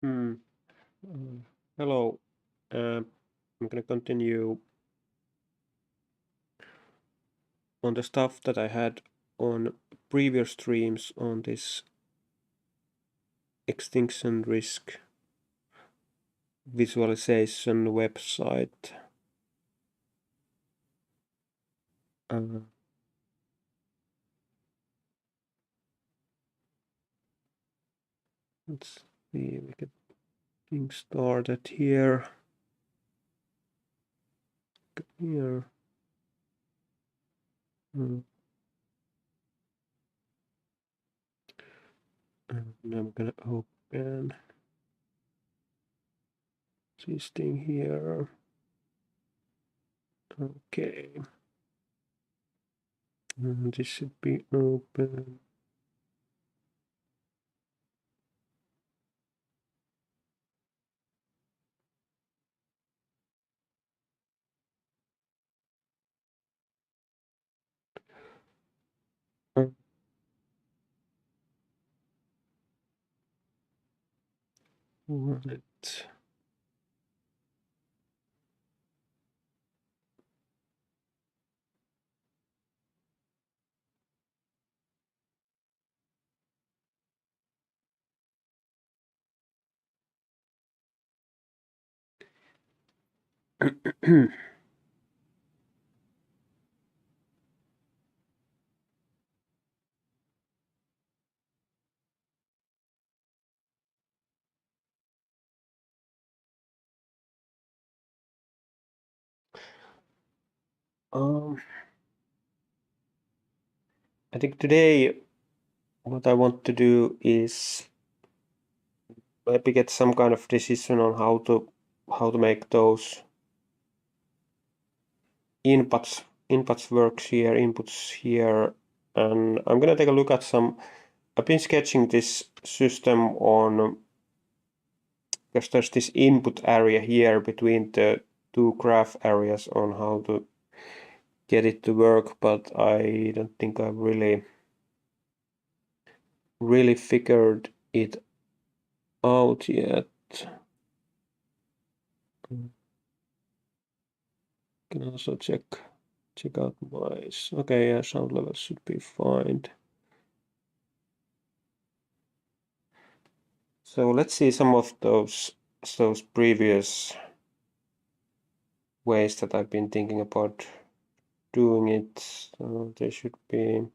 Hmm. Hello. I'm going to continue on the stuff that I had on previous streams on this extinction risk visualization website. Let's see, we get things started here. Here. And I'm gonna open this thing here. Okay. This should be open. Right. Um, I think today what I want to do is maybe get some kind of decision on how to make those inputs works here, inputs here, and I'm gonna take a look at some. I've been sketching this system on because there's this input area here between the two graph areas on how to get it to work, but I don't think I've really figured it out yet. Can also check out noise. Okay, yeah, sound levels should be fine. So let's see some of those previous ways that I've been thinking about doing it. So they should be.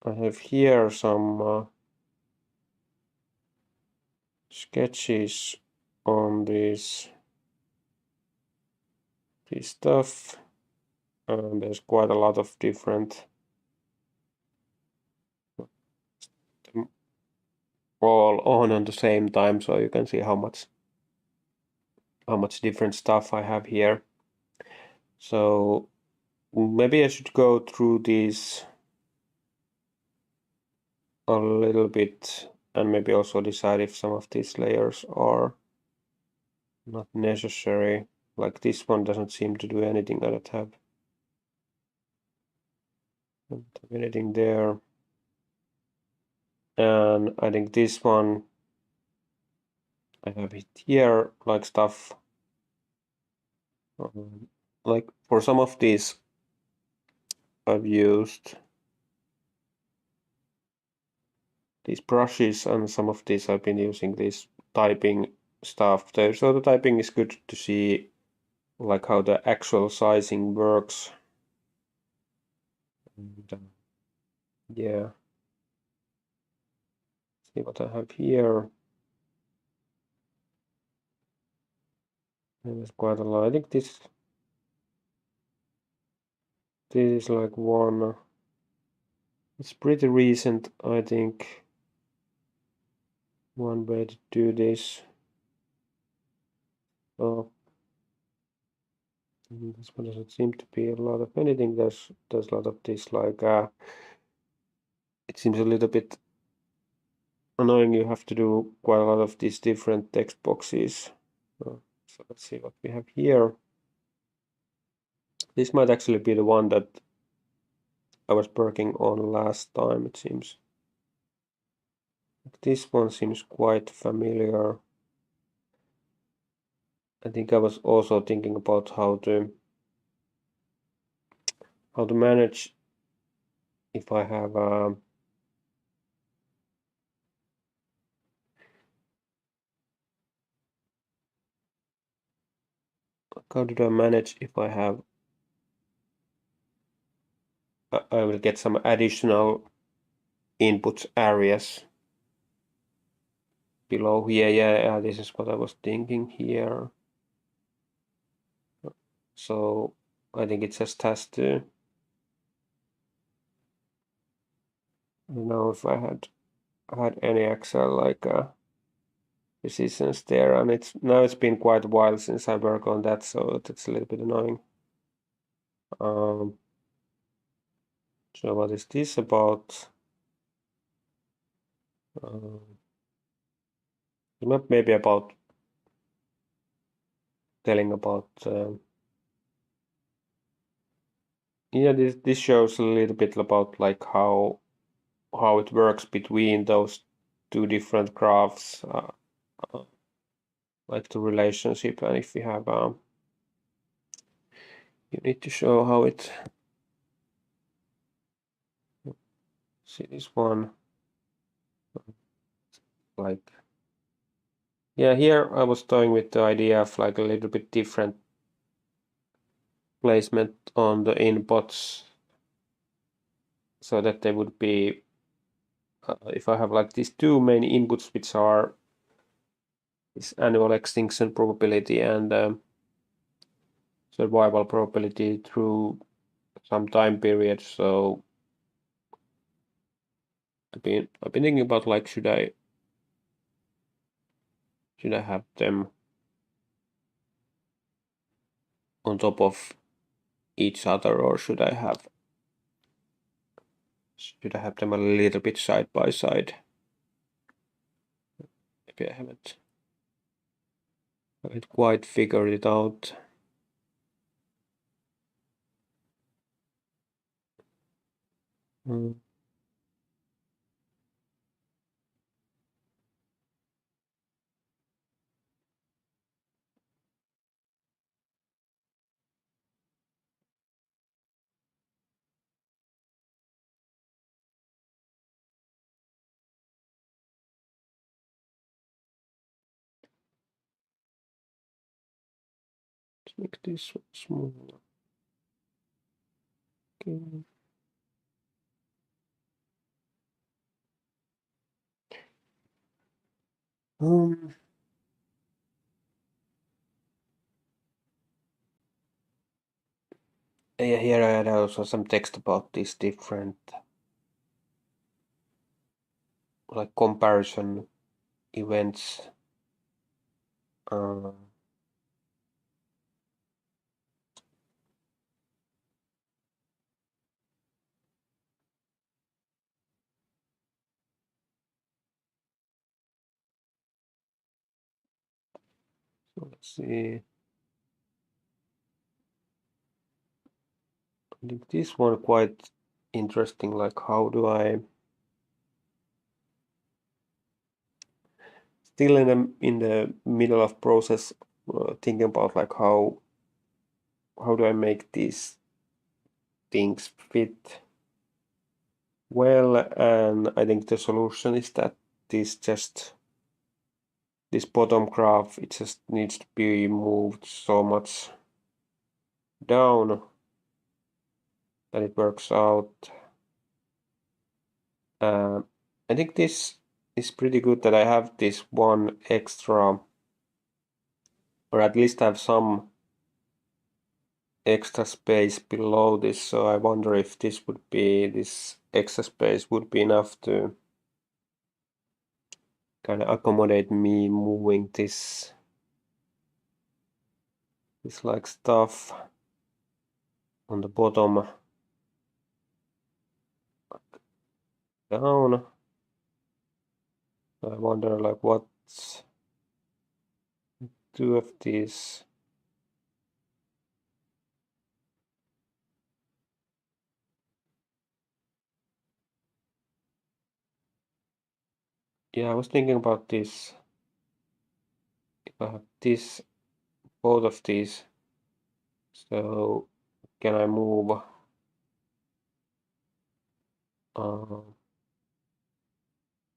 I have here some sketches on this stuff, and there's quite a lot of different all on the same time, so you can see how much different stuff I have here. So maybe I should go through these a little bit and maybe also decide if some of these layers are not necessary. Like this one doesn't seem to do anything. I don't have anything there. And I think this one I have it here, like stuff. Like for some of these I've used these brushes, and some of these I've been using this typing stuff there. So the typing is good to see like how the actual sizing works. And, yeah. See what I have here. There's quite a lot. I think this is like one. It's pretty recent, I think. One way to do this. Oh, this one doesn't seem to be a lot of anything. There's a lot of this like it seems a little bit annoying. You have to do quite a lot of these different text boxes. So let's see what we have here. This might actually be the one that I was working on last time, it seems. This one seems quite familiar. I think I was also thinking about how to manage if I have how did I manage if I have I will get some additional input areas below here. Yeah, this is what I was thinking here. So I think it just has to, I don't know if I had any Excel like decisions there, and it's been quite a while since I worked on that, so that's a little bit annoying. So what is this about? Maybe about telling about yeah, this shows a little bit about like how it works between those two different graphs, like the relationship, and if you have you need to show how it, see this one, like, yeah, here I was toying with the idea of like a little bit different placement on the inputs so that they would be if I have like these two main inputs, which are this annual extinction probability and survival probability through some time period. So I've been thinking about like should I have them on top of each other, or should I have them a little bit side by side? Maybe I haven't quite figured it out. Let's make this one smaller. Okay. Yeah, here I had also some text about these different like comparison events. Uh, so let's see. I think this one quite interesting. Like, how do I still in the middle of process thinking about like how do I make these things fit well, and I think the solution is that this bottom graph, it just needs to be moved so much down that it works out. I think this is pretty good that I have this one extra, or at least have some extra space below this, so I wonder if this extra space would be enough to kind of accommodate me moving this like stuff on the bottom down. I wonder like what two of these Yeah, I was thinking about this. If I have this, both of these, so can I move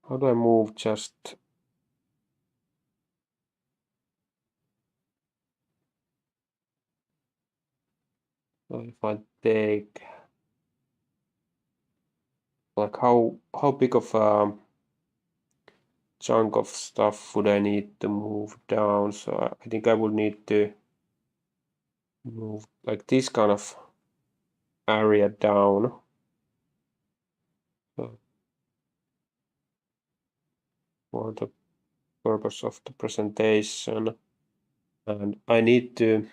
how do I move just if I take like how big of a chunk of stuff would I need to move down? So I think I would need to move like this kind of area down. So for the purpose of the presentation, and I need to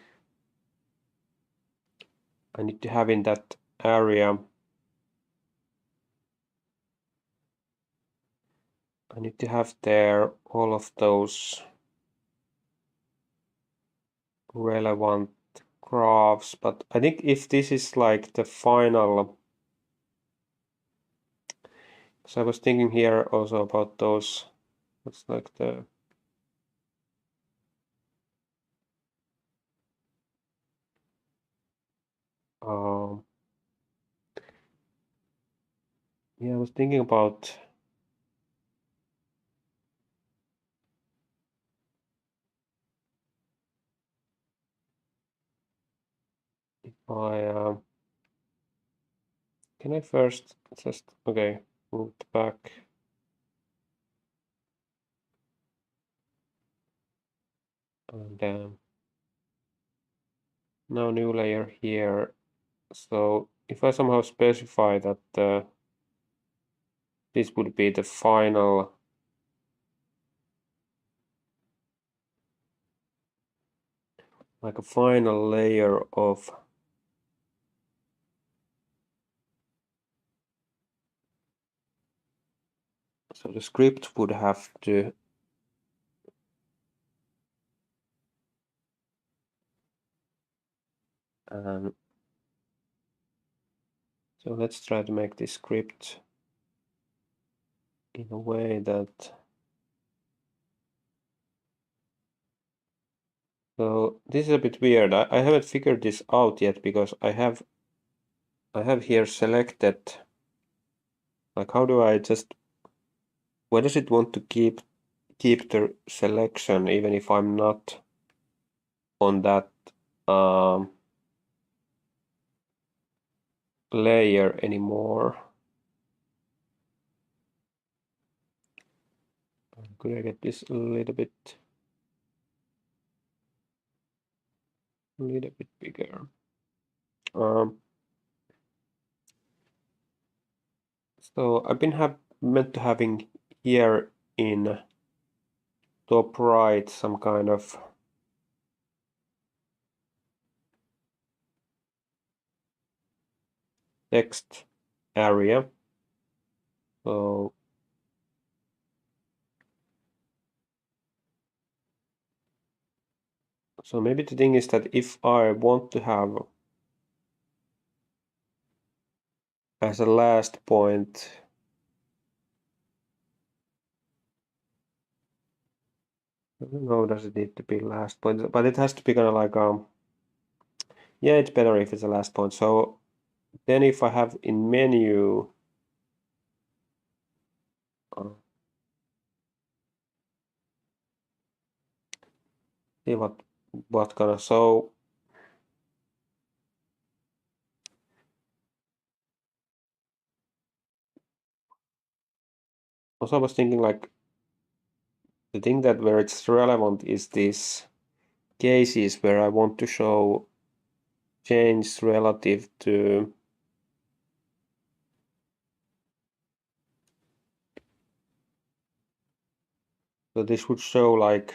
have in that area. I need to have there all of those relevant graphs, but I think if this is like the final, so I was thinking here also about those, it's like the yeah, I was thinking about if I can I first just okay move it back and now new layer here. So if I somehow specify that this would be the final like a final layer of so the script would have to so let's try to make this script in a way that so this is a bit weird. I haven't figured this out yet because I have here selected like how do I just why does it want to keep the selection even if I'm not on that um, layer anymore? Could I get this a little bit bigger? So I've been meant to having here in top right some kind of text area. So maybe the thing is that if I want to have as a last point I don't know, does it need to be last point? But it has to be kind of like yeah, it's better if it's a last point. So then if I have in menu uh, see what kind of so also I was thinking like the thing that where it's relevant is these cases where I want to show change relative to so this would show like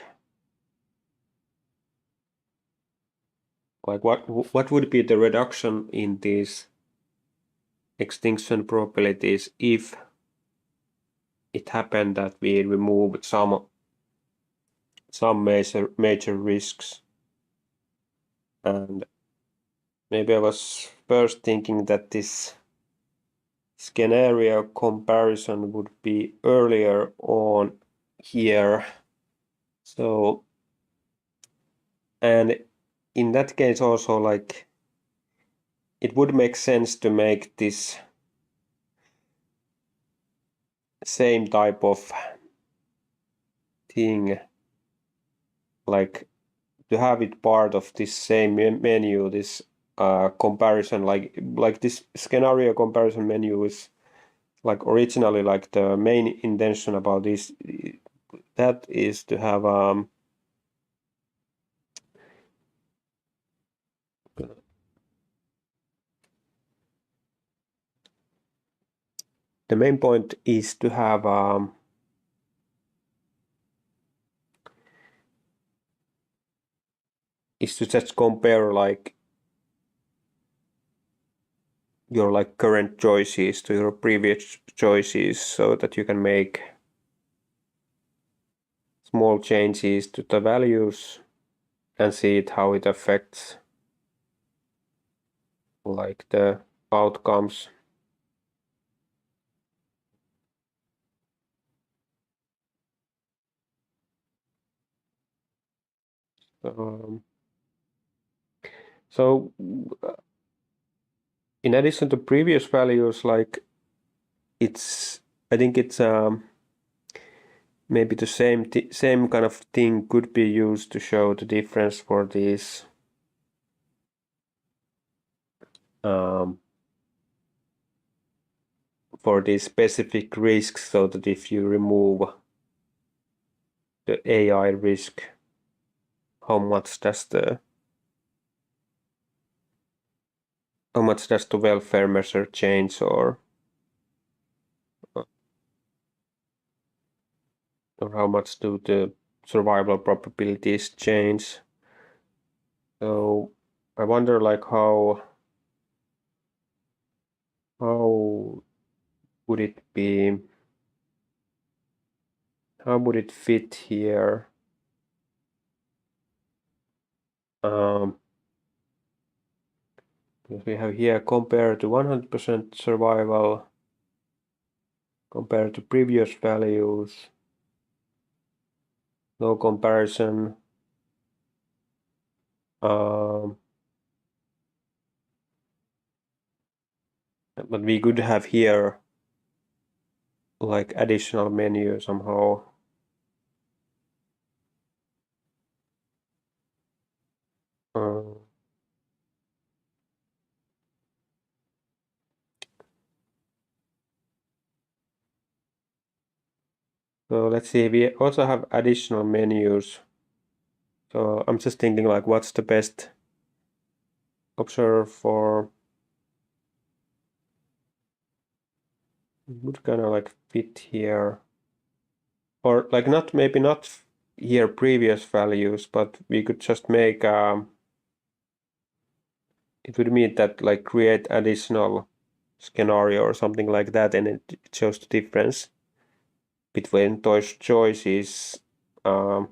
what would be the reduction in these extinction probabilities if it happened that we removed some major risks. And maybe I was first thinking that this scenario comparison would be earlier on here. So, and in that case also, like, it would make sense to make this same type of thing, like to have it part of this same menu, this comparison, like this scenario comparison menu is like originally, like the main intention about this, that is to have the main point is to have is to just compare like your like current choices to your previous choices, so that you can make small changes to the values and see it how it affects like the outcomes. Um, so in addition to previous values, like I think it's maybe the same kind of thing could be used to show the difference for these um, specific risks, so that if you remove the AI risk, how much does the welfare measure change, or how much do the survival probabilities change? So I wonder like how would it be, how would it fit here? Because we have here compared to 100% survival, compared to previous values, no comparison. But we could have here like additional menu somehow. Uh, so let's see, we also have additional menus. So I'm just thinking like what's the best observe for, would kind of like fit here, or like not, maybe not here previous values, but we could just make it would mean that like create additional scenario or something like that, and it shows the difference between those choices. Um,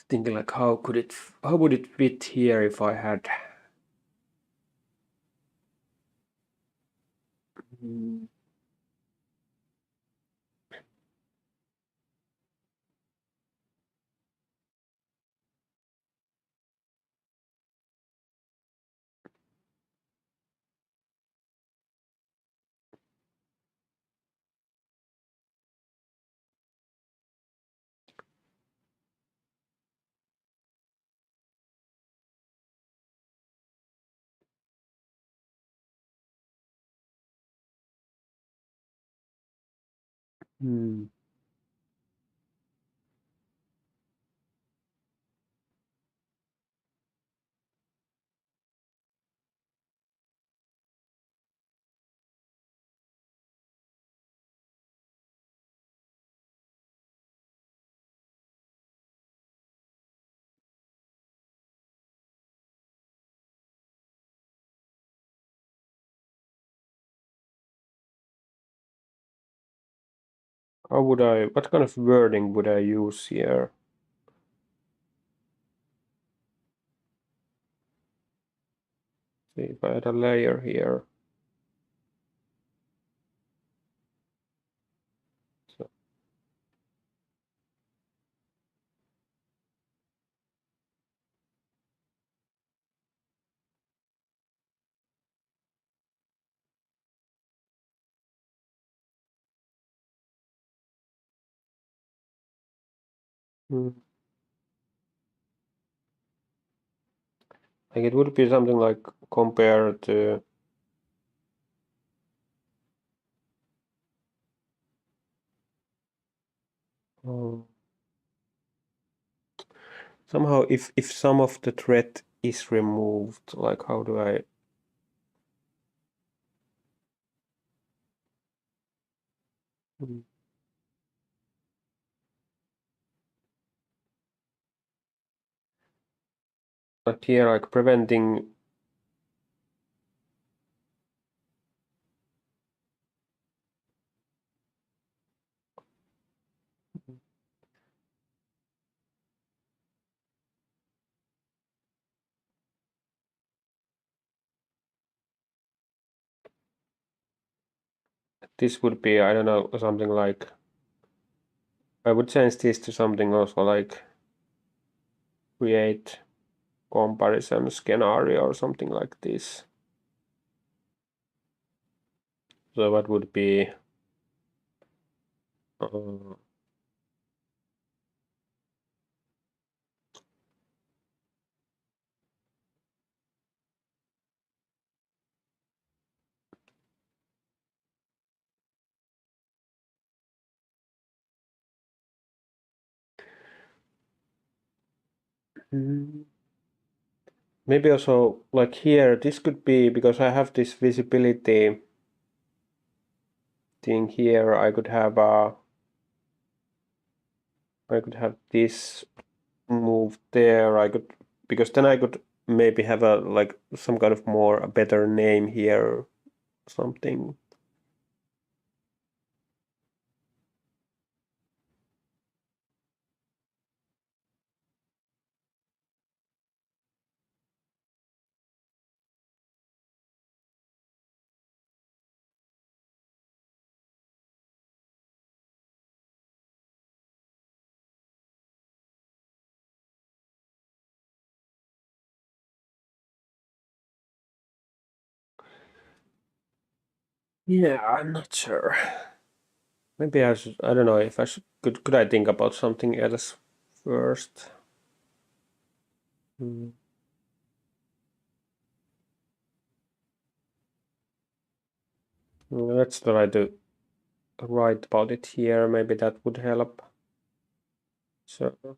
Thinking like how would it fit here if I had hmm. what kind of wording would I use here? See if I add a layer here. So, like it would be something like compared to um, somehow if some of the thread is removed, like how do I but here like preventing this would be, I don't know, something like I would change this to something also like create comparison scenario or something like this. So what would be uh, maybe also like here this could be because I have this visibility thing here. I could have this moved there. I could because then I could maybe have a like some kind of more a better name here or something. Yeah, I'm not sure. Maybe I should. I don't know if I should. Could I think about something else first? Hmm. Let's try to write about it here. Maybe that would help. So.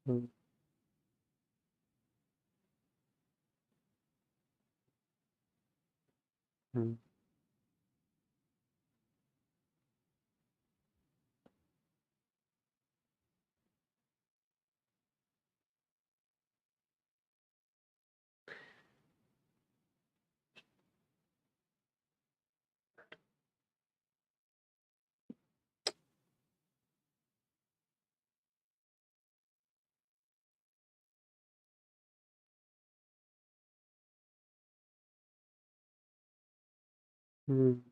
Hmm, hmm, hmm.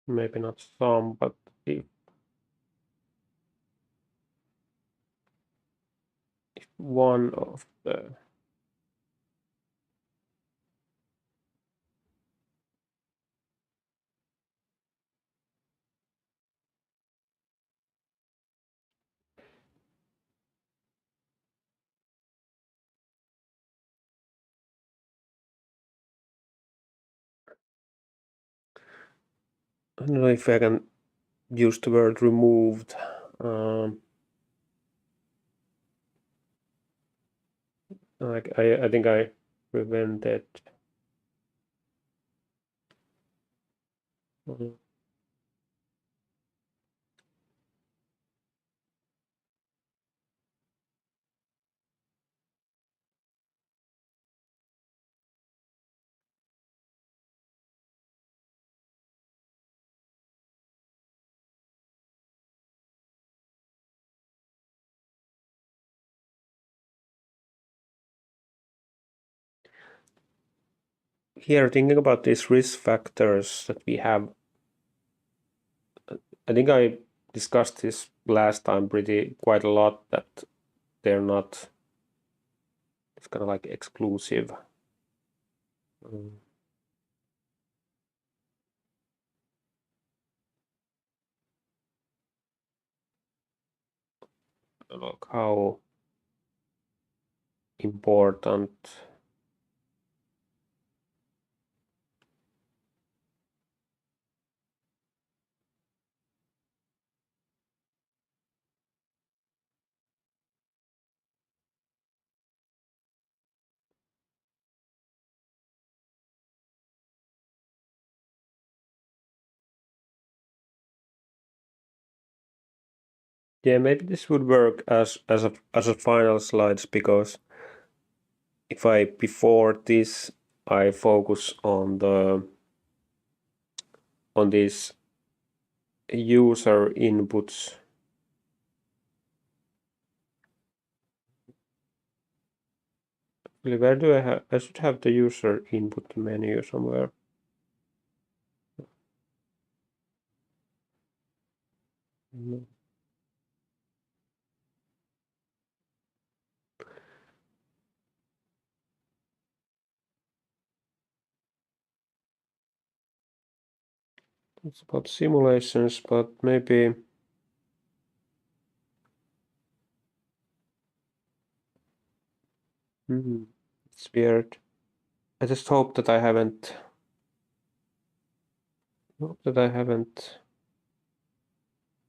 Maybe not some, but if one of the I don't know if I can use the word removed. Like I think I prevented. Here, thinking about these risk factors that we have, I think I discussed this last time quite a lot, that they're not, it's kind of like exclusive. Look how important yeah, maybe this would work as a final slides, because if I before this I focus on these user inputs. Where do I have? I should have the user input menu somewhere. No. It's about simulations, but maybe it's weird. I just hope that I haven't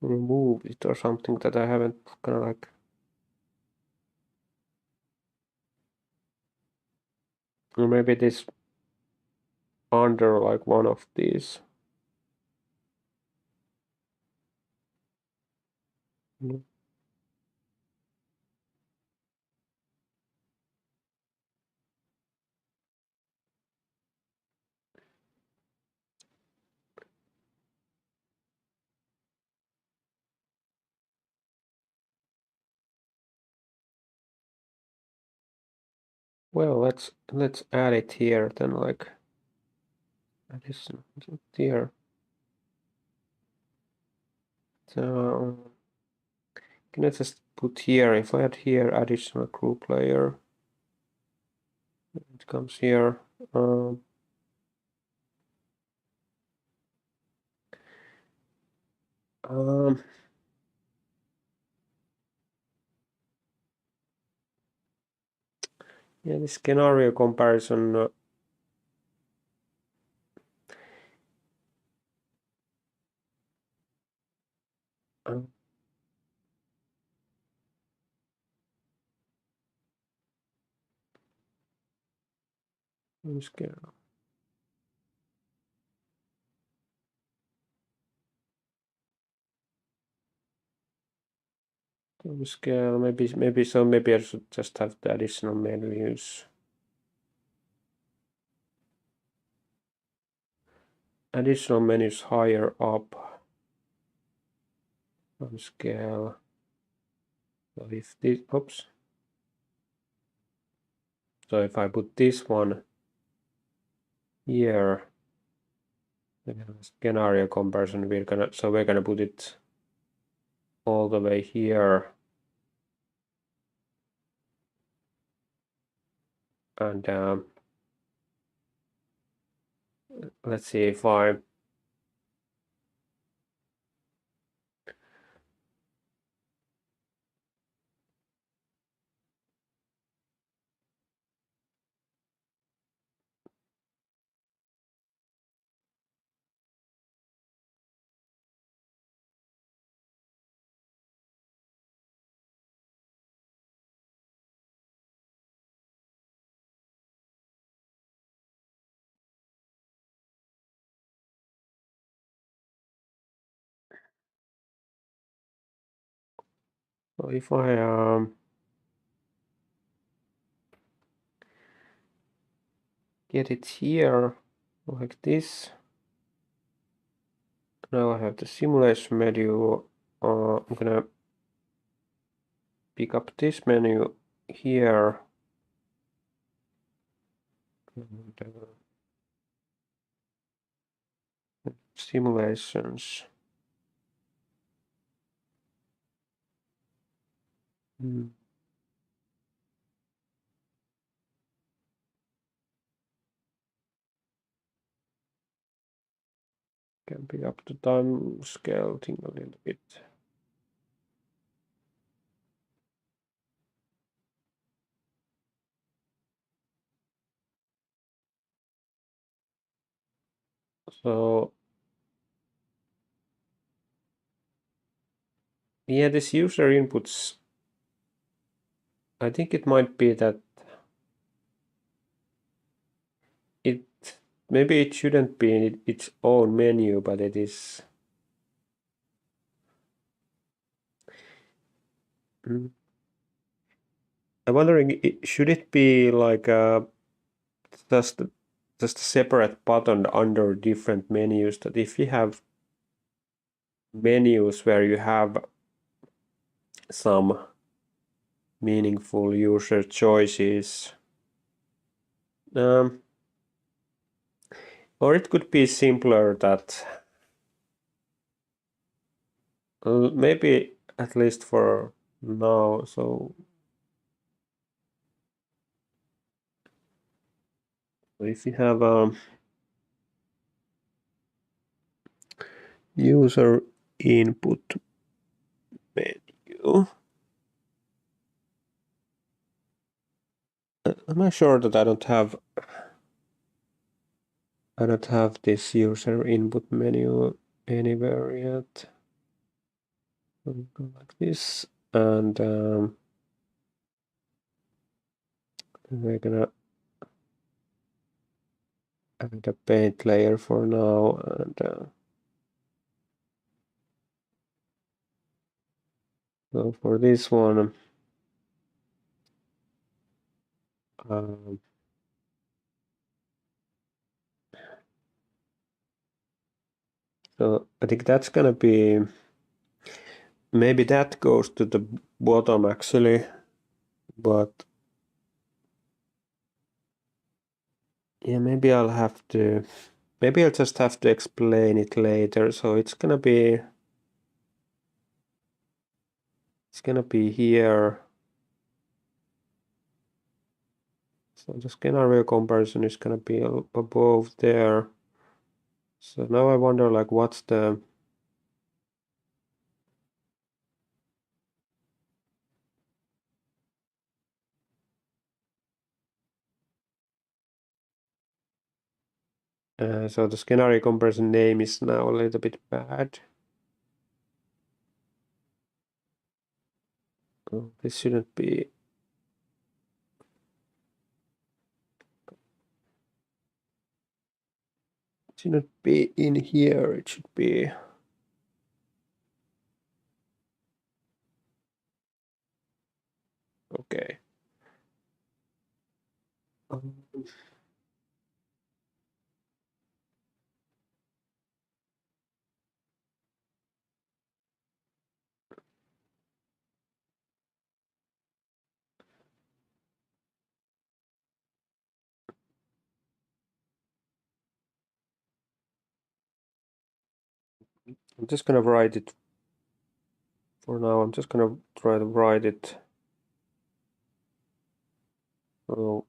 removed it or something, that I haven't kind of like, or maybe this under like one of these. Well, let's add it here then, like addition here. So can I just put here, if I add here additional group layer, it comes here. Yeah, this scenario comparison. Uh, scale. Scale. Maybe I should just have the additional menus. Additional menus higher up on scale. So if this, oops. So if I put this one here, scenario comparison, we're gonna put it all the way here, and let's see if I So if I get it here like this, now I have the simulation menu. I'm gonna pick up this menu here. And, simulations. Can be up to time scale thing a little bit. So yeah, this user inputs, I think it might be that it maybe it shouldn't be its own menu, but it is. I'm wondering, should it be like just just a separate button under different menus, that if you have menus where you have some meaningful user choices, or it could be simpler that maybe at least for now. So if you have a user input menu, am I sure that I don't have this user input menu anywhere yet? I'll go like this, and we're gonna add a paint layer for now, and so for this one, so I think that's gonna be, maybe that goes to the bottom actually, but yeah, maybe I'll just have to explain it later. So it's gonna be here. So the scenario comparison is gonna be above there. So now I wonder, like, what's the so the scenario comparison name is now a little bit bad. Oh, this shouldn't be. It shouldn't be in here. It should be. Okay. Um, I'm just gonna write it for now. I'm just gonna try to write it. So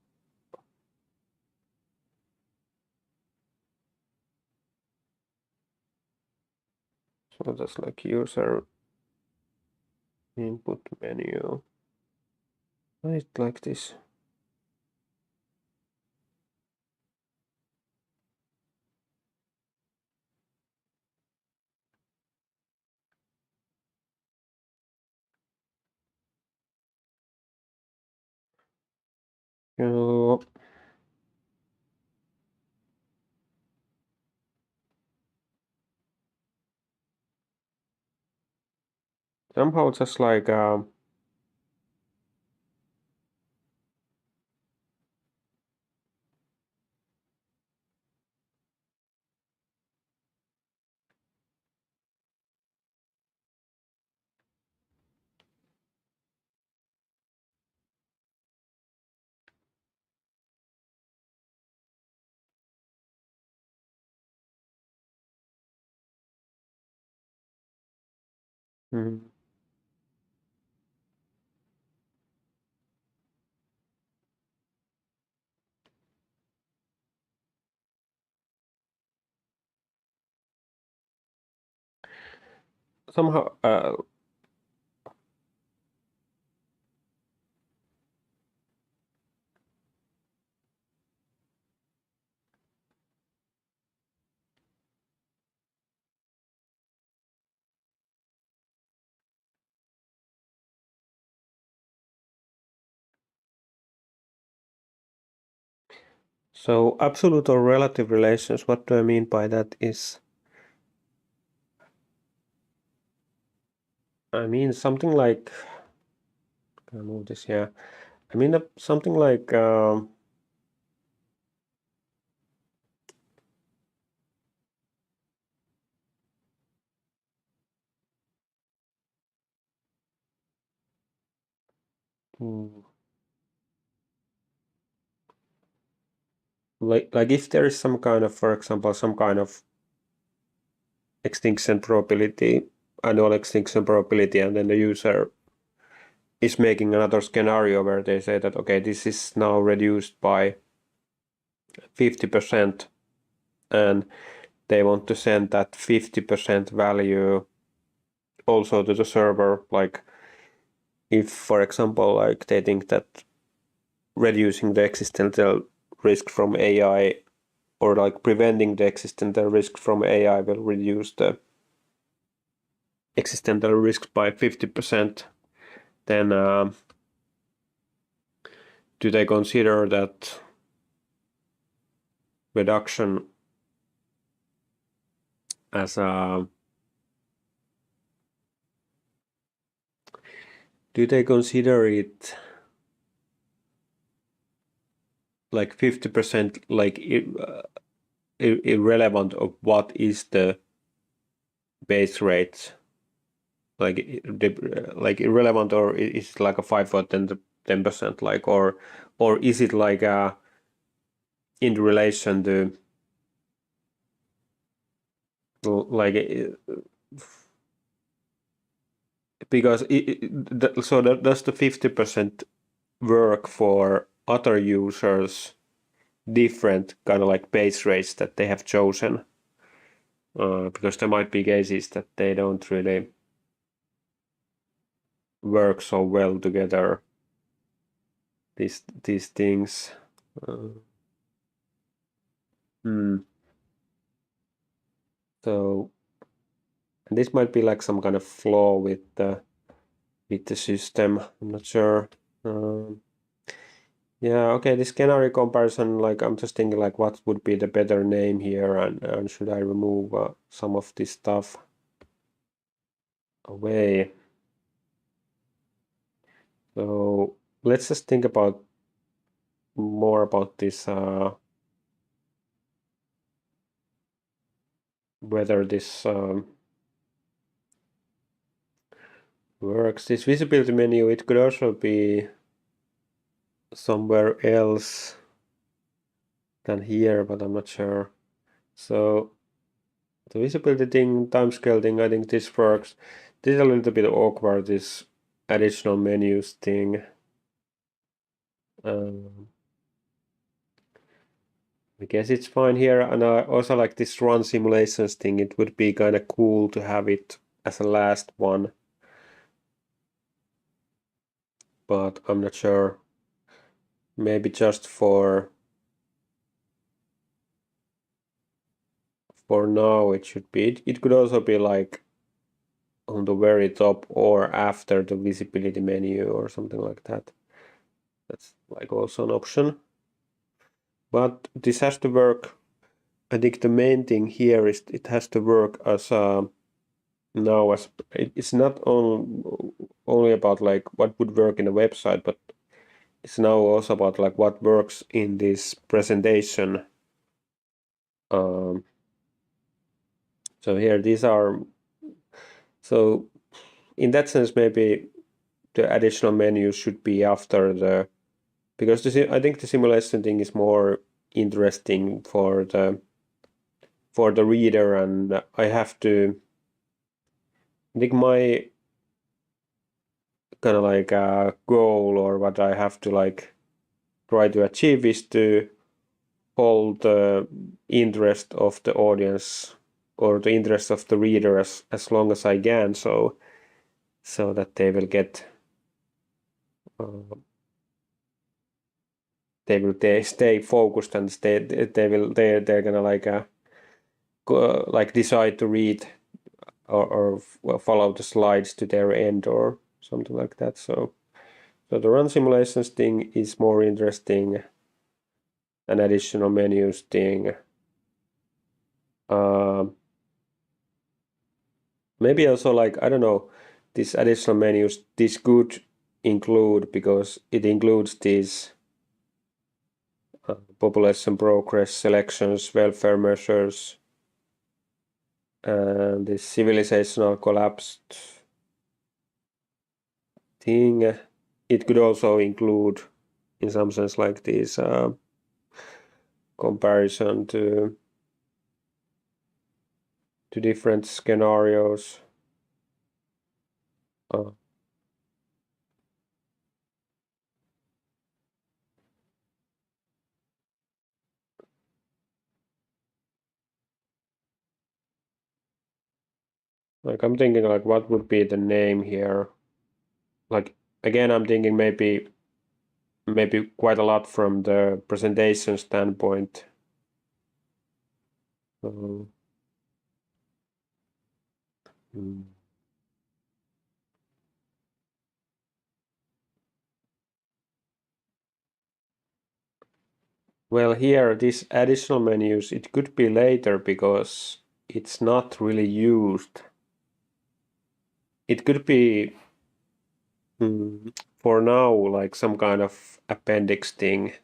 that's like user input menu. Write like this. So somehow just like Mm. Somehow, so absolute or relative relations, what do I mean by that is, I mean something like, can I move this here? I mean something like, hmm, like if there is some kind of, for example, some kind of extinction probability, annual extinction probability, and then the user is making another scenario where they say that, okay, this is now reduced by 50%, and they want to send that 50% value also to the server. Like if, for example, like they think that reducing the existential risk from AI, or like preventing the existential risk from AI, will reduce the existential risk by 50%, then do they consider that reduction as a, do they consider it like 50%, like irrelevant of what is the base rate, like irrelevant, or is it like a 5 or 10%, like, or is it like in relation to, like, because so does the 50% work for other users different kind of like base rates that they have chosen? Because there might be cases that they don't really work so well together, these things. Uh, hmm. So this might be like some kind of flaw with the system. I'm not sure. Um, yeah, okay. This canary comparison, like I'm just thinking like what would be the better name here, and should I remove some of this stuff away? So let's just think about more about this, whether this works. This visibility menu, it could also be somewhere else than here, but I'm not sure. So the visibility thing, timescale thing, I think this works. This is a little bit awkward, this additional menus thing. Um, I guess it's fine here, and I also like this run simulations thing. It would be kind of cool to have it as a last one, but I'm not sure. Maybe just for now it should be. It could also be like on the very top or after the visibility menu or something like that. That's like also an option. But this has to work. I think the main thing here is it has to work as now as it's not only about like what would work in a website, but it's now also about like what works in this presentation. Um, so here these are, so in that sense maybe the additional menus should be after the, because I think the simulation thing is more interesting for the reader, and I have to, I think kind of like a goal, or what I have to like try to achieve, is to hold the interest of the audience or the interest of the reader as long as I can, so that they will get they stay focused, and they're gonna like decide to read or follow the slides to their end or something like that. So the run simulations thing is more interesting. An additional menus thing. Maybe also, like, I don't know, these additional menus, this could include, because it includes these population progress, selections, welfare measures, and this civilizational collapsed thing. It could also include, in some sense, like this comparison to different scenarios. Like, I'm thinking, like, what would be the name here? Like, again, I'm thinking maybe quite a lot from the presentation standpoint. Hmm. Well, here, these additional menus, it could be later because it's not really used. It could be, for now, like some kind of appendix thing.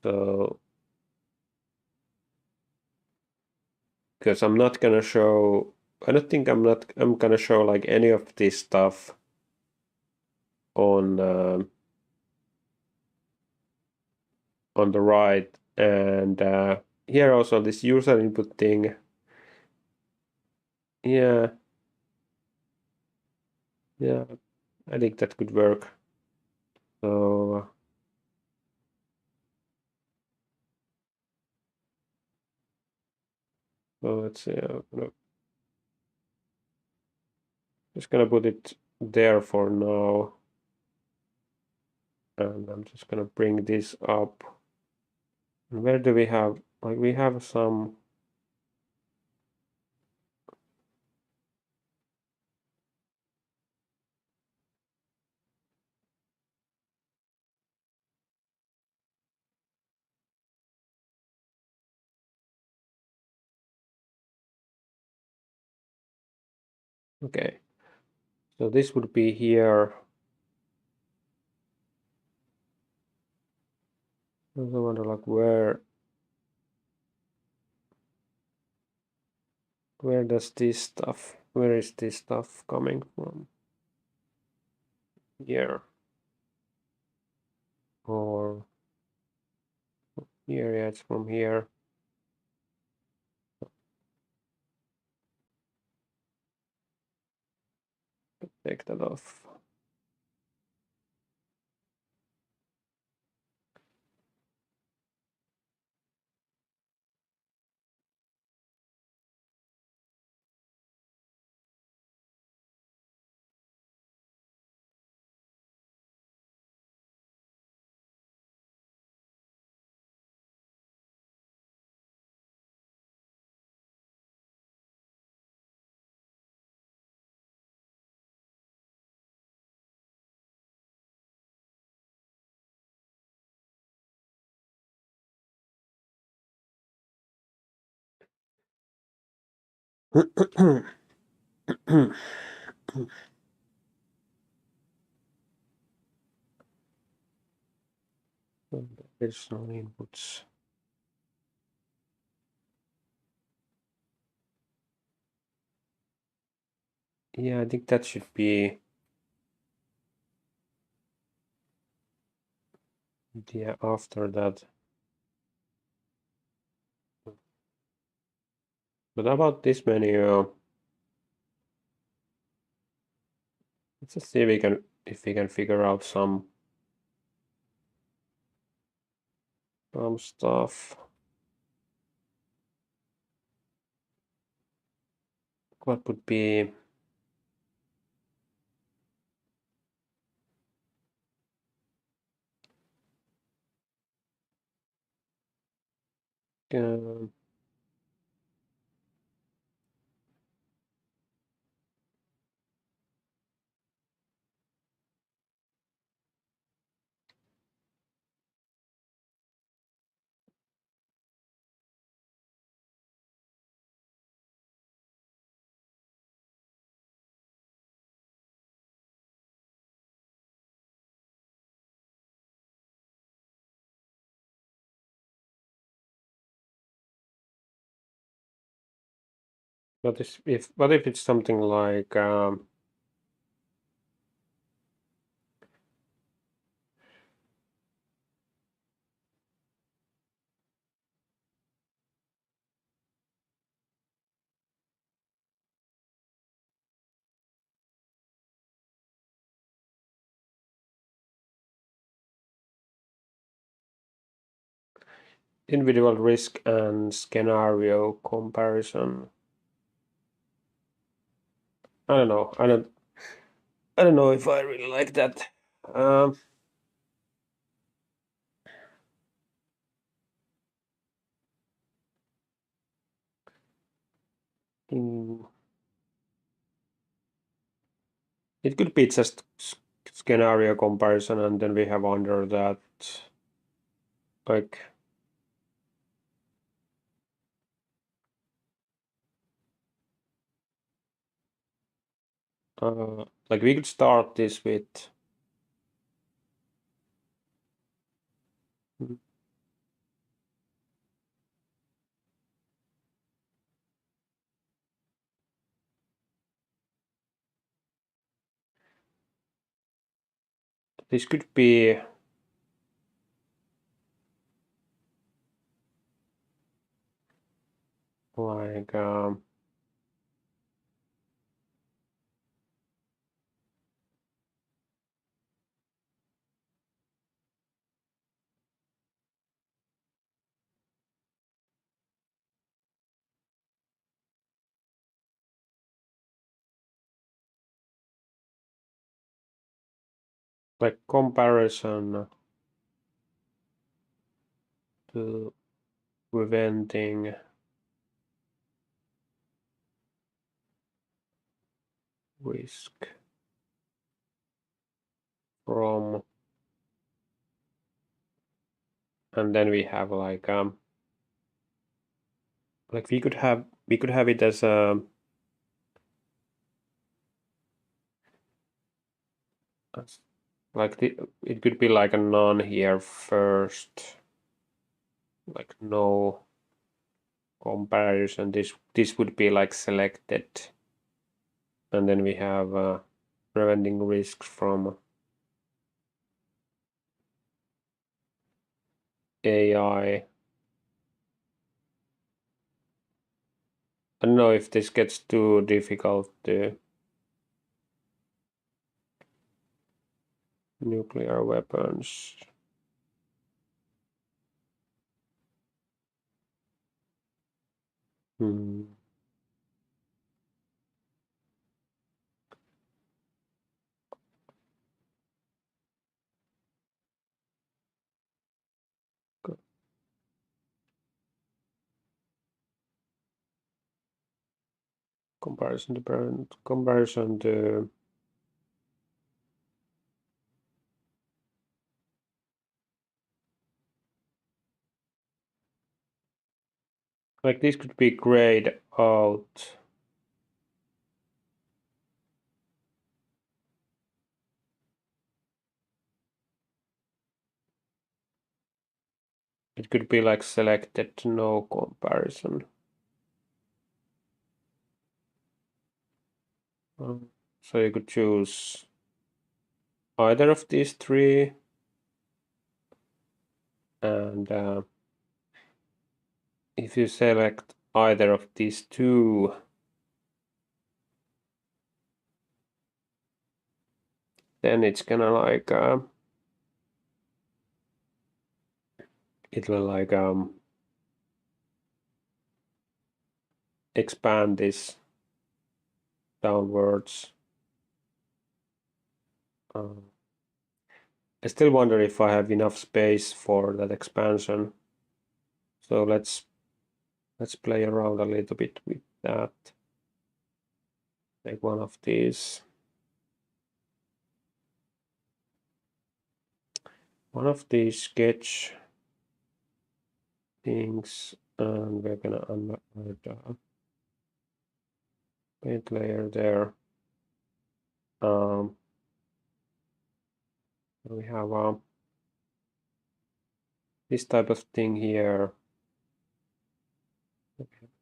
So, because I'm not gonna show, I don't think I'm gonna show like any of this stuff on the right, and here also this user input thing. Yeah, I think that could work. So let's see. Just gonna put it there for now, and I'm just gonna bring this up. And where do we have, like, we have some. Okay, so this would be here. I also wonder, like, where does this stuff, where is this stuff coming from? Here, or here? Yeah, it's from here. Take that off. Additional inputs. Yeah, I think that should be, yeah, after that. But about this menu, Let's just see if we can figure out some stuff. What would be uh, what if it's something like individual risk and scenario comparison? I don't know. I don't know if I really like that. Um, mm, it could be just scenario comparison, and then we have under that like like we could start this with this could be like comparison to preventing risk from, and then we have like we could have it as a like it could be like a none here first, like no comparison. This would be like selected, and then we have preventing risks from AI. I don't know if this gets too difficult to nuclear weapons. Hmm. Comparison to like this could be grayed out. It could be like selected no comparison. So you could choose either of these three, and if you select either of these two, then it's gonna like it will like expand this downwards. I still wonder if I have enough space for that expansion. So let's play around a little bit with that. Take one of these. One of these sketch things, and we're gonna add a paint layer there. We have this type of thing here.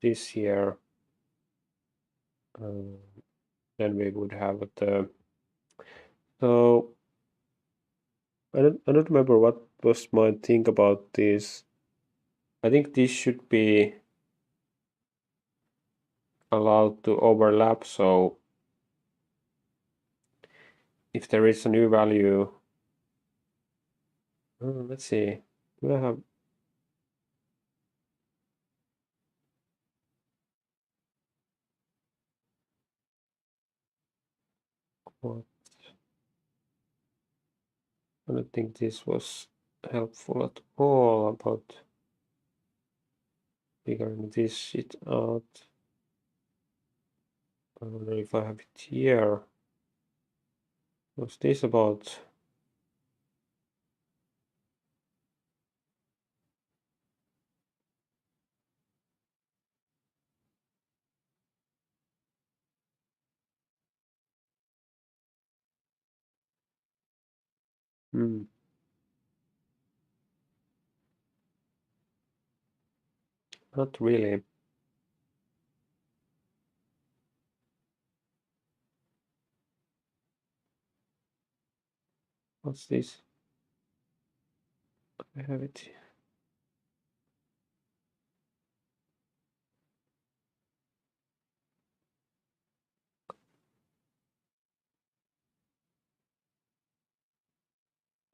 This here. Then we would have the. So I don't remember what was my think about this. I think this should be allowed to overlap. So if there is a new value, let's see. Do I have? What? I don't think this was helpful at all about figuring this shit out. I wonder if I have it here. What's this about? Not really. What's this? I have it.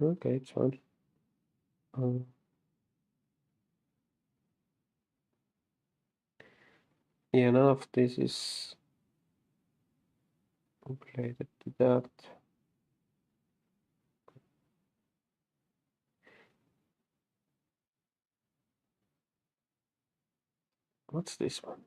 Okay, it's fine. Yeah, none of this is related to that. What's this one?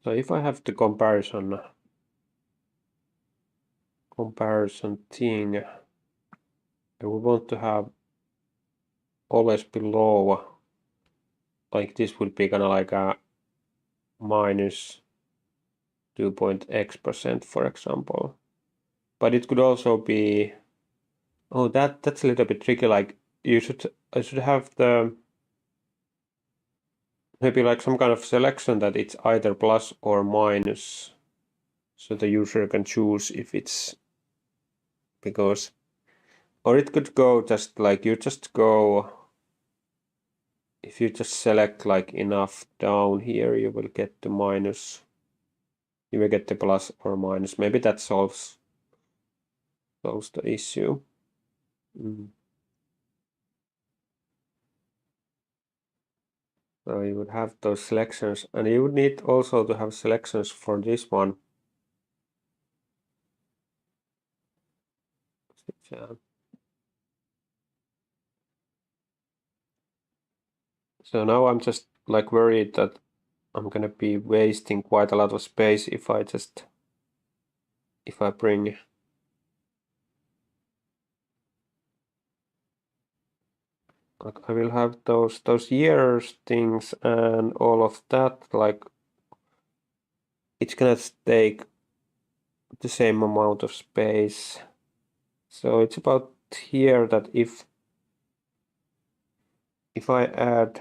So if I have the comparison thing, I would want to have always below, like this would be kind of like a minus 2.x%, for example. But it could also be, oh, that's a little bit tricky. Like I should have the maybe like some kind of selection that it's either plus or minus, so the user can choose if it's because, or it could go just like you just go. If you just select like enough down here, you will get the minus. You will get the plus or minus. Maybe that solves the issue. So you would have those selections, and you would need also to have selections for this one. So now I'm just like worried that I'm gonna be wasting quite a lot of space if I bring like I will have those years things and all of that, like it's gonna take the same amount of space. So it's about here that if I add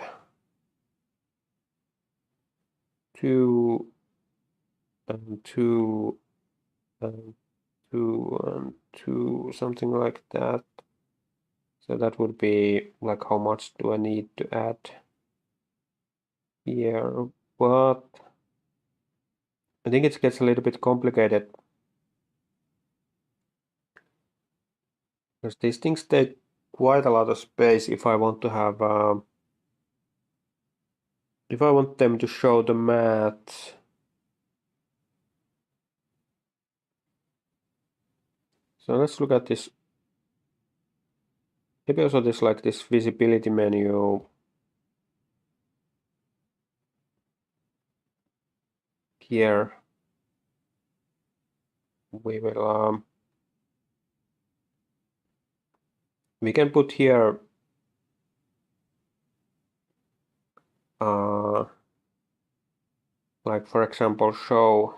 2 and 2 and 2 and 2, something like that. So that would be like how much do I need to add here? But I think it gets a little bit complicated because these things take quite a lot of space if I want to have if I want them to show the math. So let's look at this. Maybe also this like this visibility menu here. We will we can put here like for example show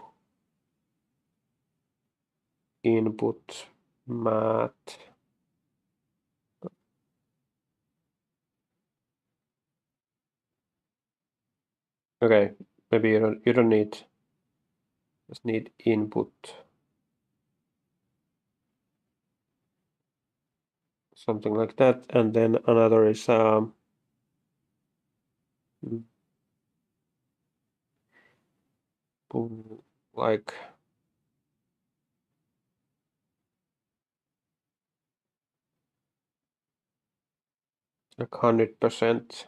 input math. Okay, maybe you don't need, just need input, something like that, and then another is like like 100%.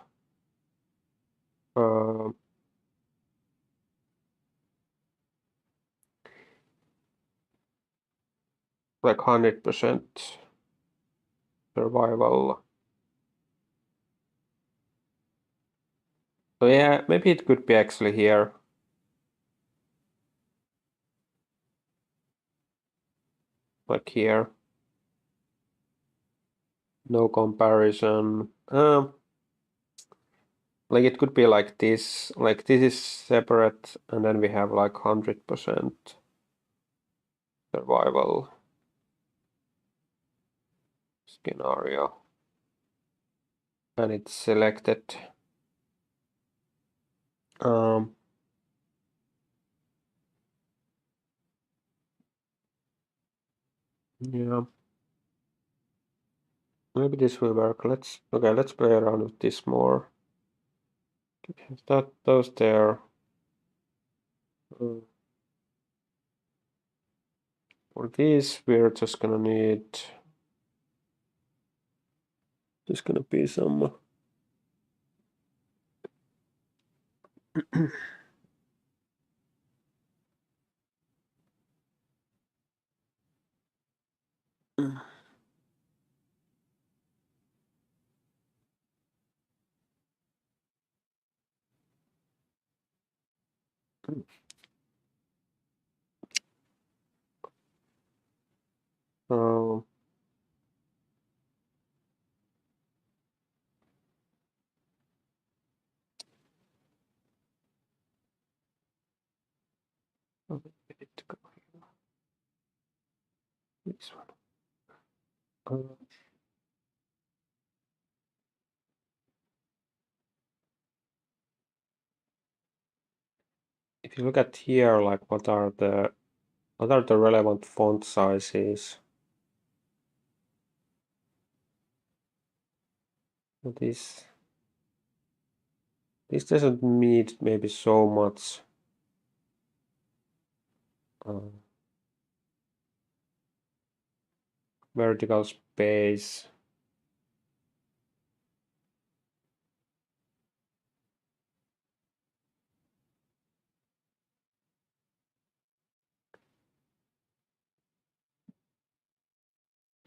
Like 100% survival. So yeah, maybe it could be actually here. Like here. No comparison. Like it could be like this is separate, and then we have like 100% survival scenario. And it's selected. Yeah. Maybe this will work. Let's play around with this more. Those there. For these, we're just gonna need. There's gonna be some. Um, this one. If you look at here, like what are the relevant font sizes? This doesn't need maybe so much vertical space.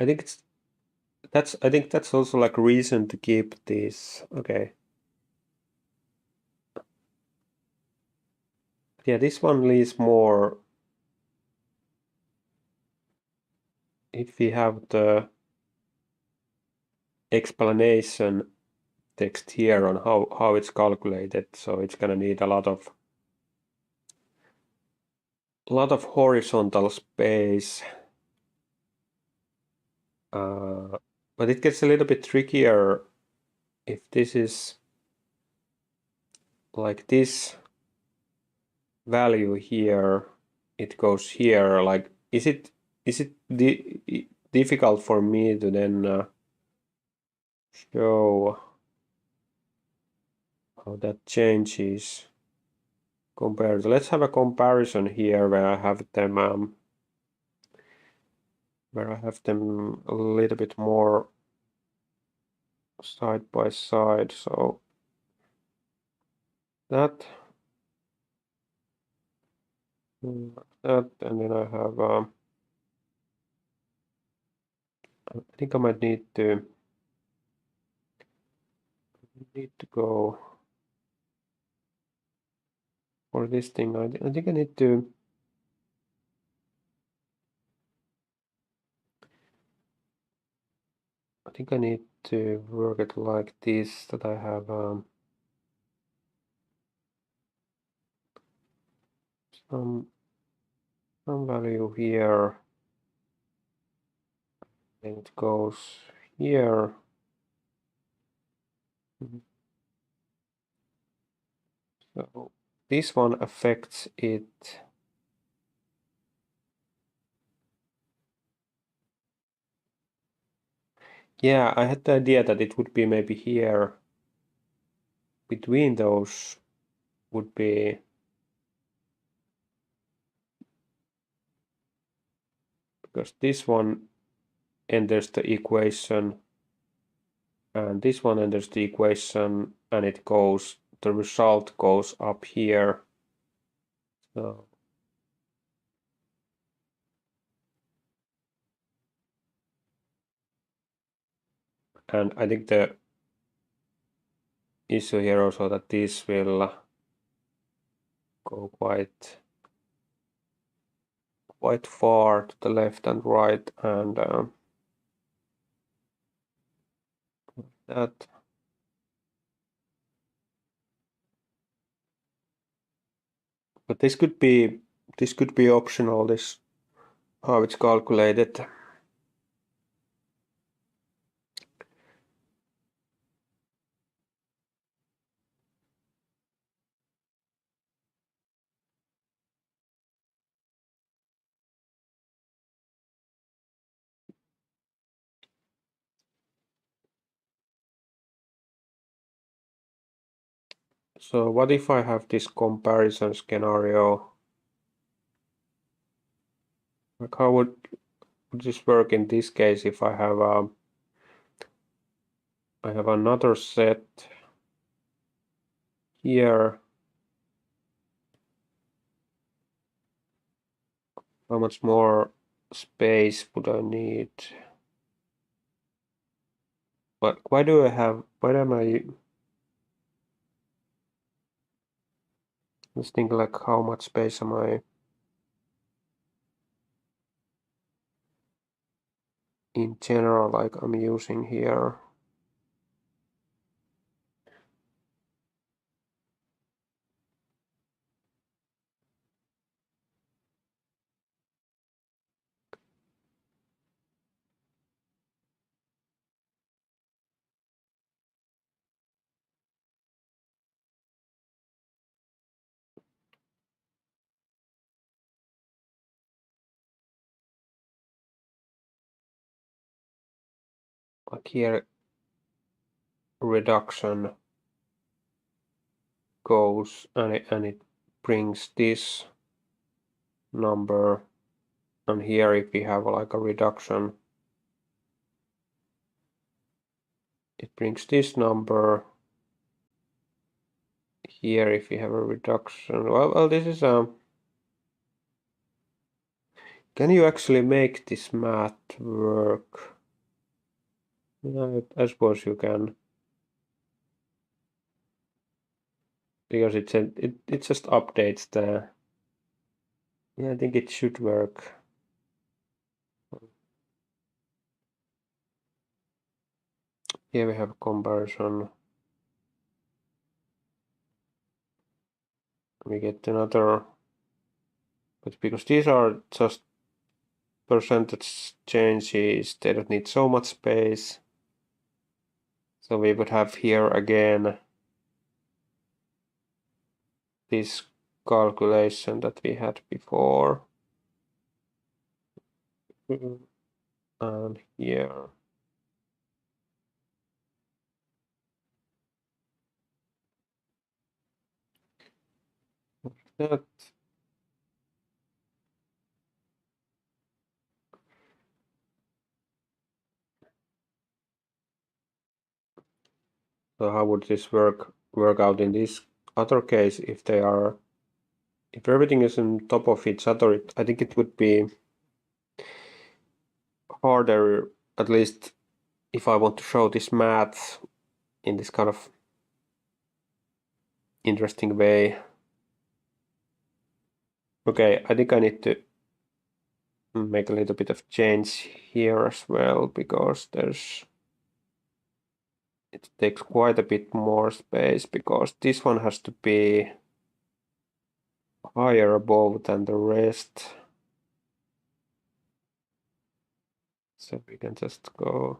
I think that's also like reason to keep this. Okay. Yeah, this one leaves more if we have the explanation text here on how it's calculated, so it's gonna need a lot of horizontal space. But it gets a little bit trickier if this is like this value here, it goes here. Like, is it difficult for me to then show how that changes compared? Let's have a comparison here where I have them a little bit more side by side. So that, and then I have I think I might need to go for this thing. I think I need to work it like this, that I have some value here, and it goes here. So this one affects it. Yeah, I had the idea that it would be maybe here between those would be, because this one enters the equation and this one enters the equation, and it goes, the result goes up here. So and I think the issue here also that this will go quite far to the left and right, and that. But this could be optional, this how it's calculated. So what if I have this comparison scenario? Like, how would this work in this case if I have another set here? How much more space would I need? But why am I just think like how much space am I in general, like I'm using here? Like here, reduction goes and it brings this number, and here if we have like a reduction, it brings this number. Here if we have a reduction, well this is can you actually make this math work? Yeah, I suppose you can, because it just updates the, yeah, I think it should work. Here we have comparison. we get another, but because these are just percentage changes, they don't need so much space. So we would have here again this calculation that we had before. And here. That. So how would this work out in this other case if everything is on top of each other? I think it would be harder, at least if I want to show this math in this kind of interesting way. Okay, I think I need to make a little bit of change here as well, because it takes quite a bit more space, because this one has to be higher above than the rest. So we can just go.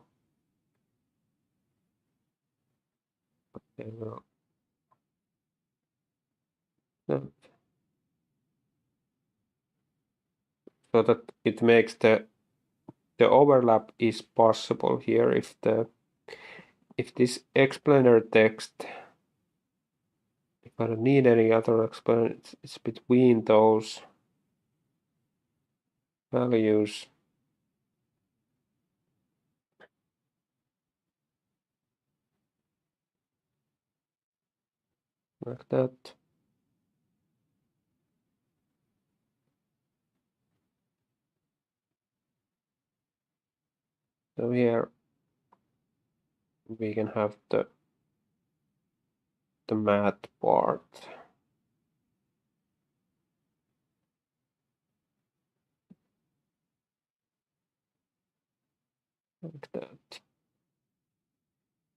So that it makes the overlap is possible here if this explainer text, if I don't need any other explainer, it's between those values. Like that. So here we can have the math part. Like that.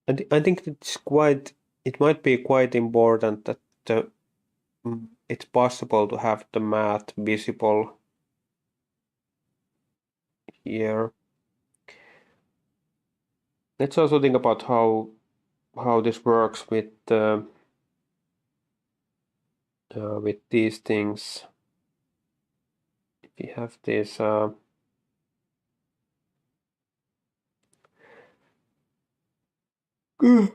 And I think it might be quite important that it's possible to have the math visible here. Let's also think about how this works with these things. If we have this hmm.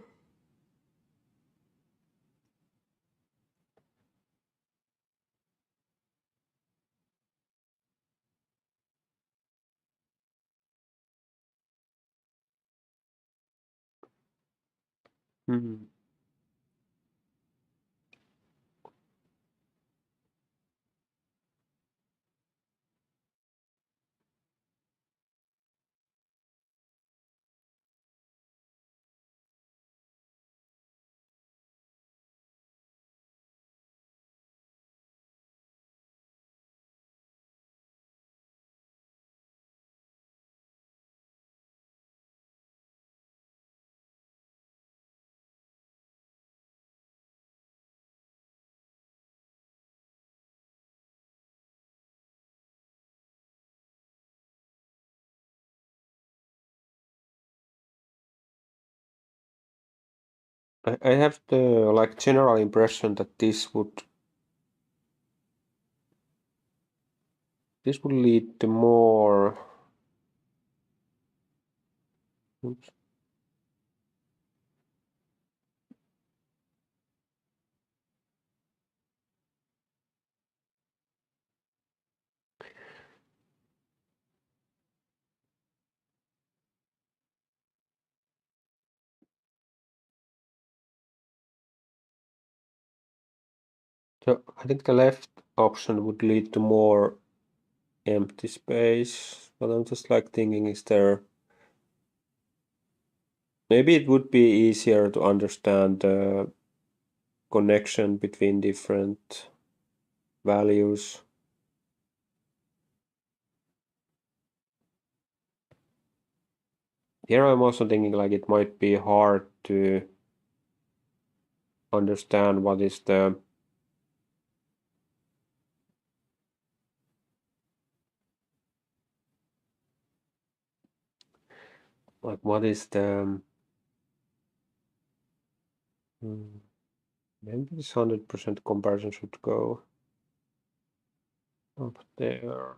I have the general impression that this would lead to more. Oops. So I think the left option would lead to more empty space, but I'm just thinking, is there maybe it would be easier to understand the connection between different values. Here I'm also thinking it might be hard to understand what is the like what is the maybe this 100% comparison should go up there.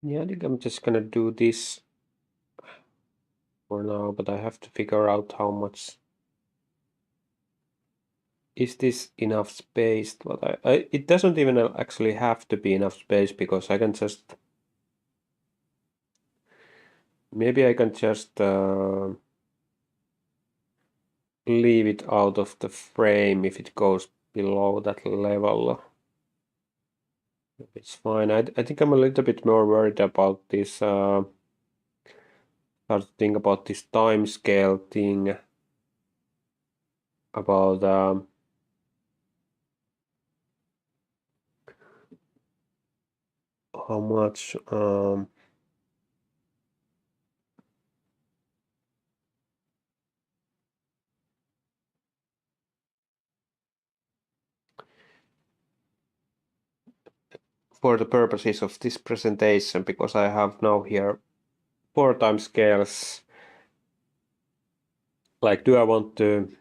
Yeah, I think I'm just gonna do this for now, but I have to figure out how much is this enough space. But it doesn't even actually have to be enough space because I can just maybe I can just leave it out of the frame if it goes below that level. It's fine. I think I'm a little bit more worried about this. Start to think about this time scale thing. About how much for the purposes of this presentation, because I have now here 4 time scales. Like, do I want to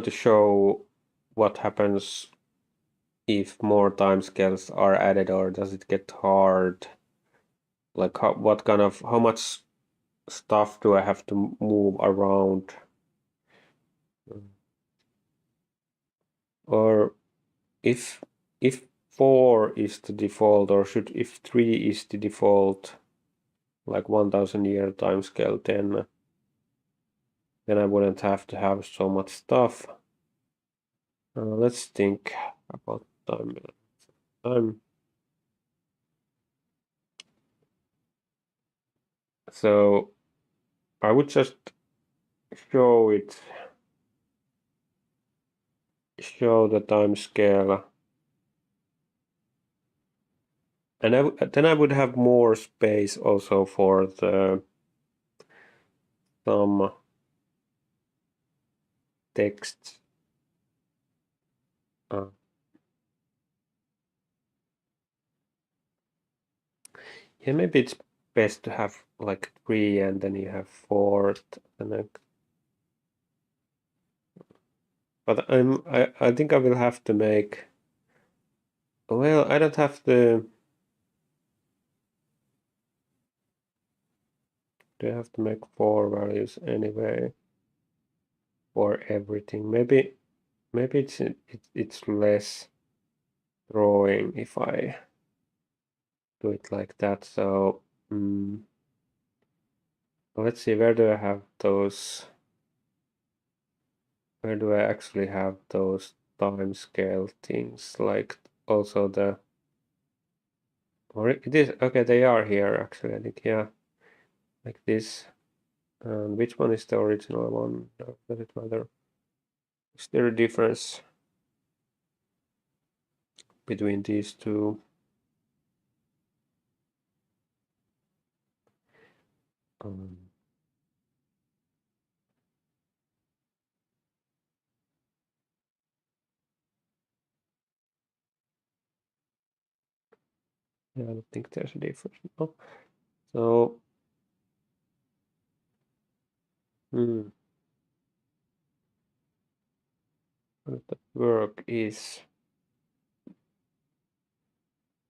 show what happens if more time scales are added, or does it get hard? Like, how much stuff do I have to move around? Or if 4 is the default, or if 3 is the default, like 1000-year time scale, then I wouldn't have to have so much stuff. Let's think about time. So I would just show the time scale, and then I would have more space also for the some text. Yeah, maybe it's best to have like 3 and then you have 4, and then, but I think I will have to make, well, I don't have to, do I have to make 4 values anyway for everything? Maybe it's less drawing if I do it like that. So let's see, where do I have those? Where do I actually have those time scale things? Like also or it is okay. They are here actually. I think, yeah, like this. And which one is the original one? Does it matter? Is there a difference between these two? Um, yeah, I don't think there's a difference. No. So, how does that work is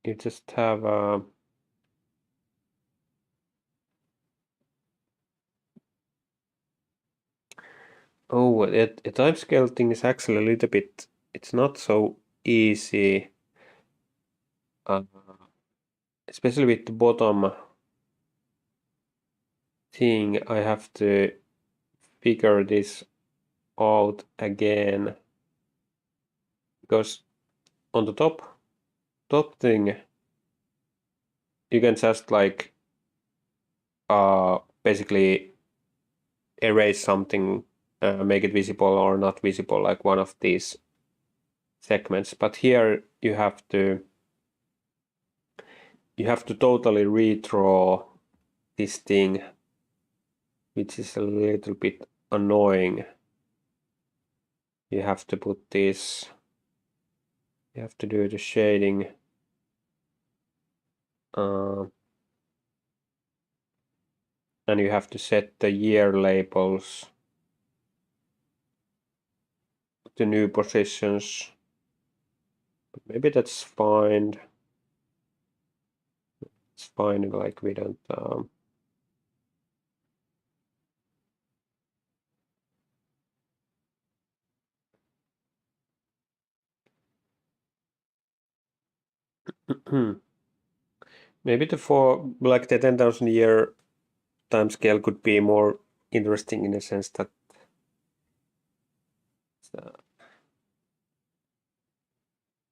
you just have oh, a timescale thing is actually a little bit, it's not so easy, uh, especially with the bottom thing. I have to figure this out again, because on the top thing you can just like basically erase something, make it visible or not visible, like one of these segments. But here you have to totally redraw this thing, which is a little bit annoying. You have to put this, you have to do the shading, and you have to set the year labels to new positions. But maybe that's fine. It's fine, like we don't maybe the 10,000 year timescale could be more interesting in the sense that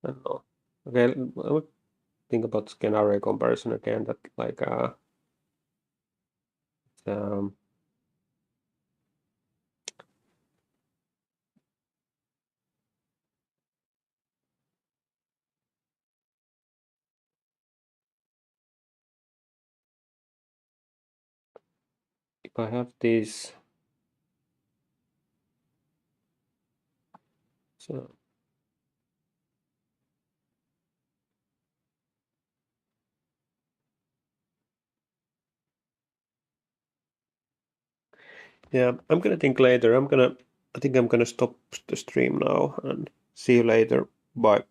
I don't know. Okay, I would think about scenario comparison again. That like um, if I have this, so yeah, I'm gonna think later. I think I'm gonna stop the stream now and see you later. Bye.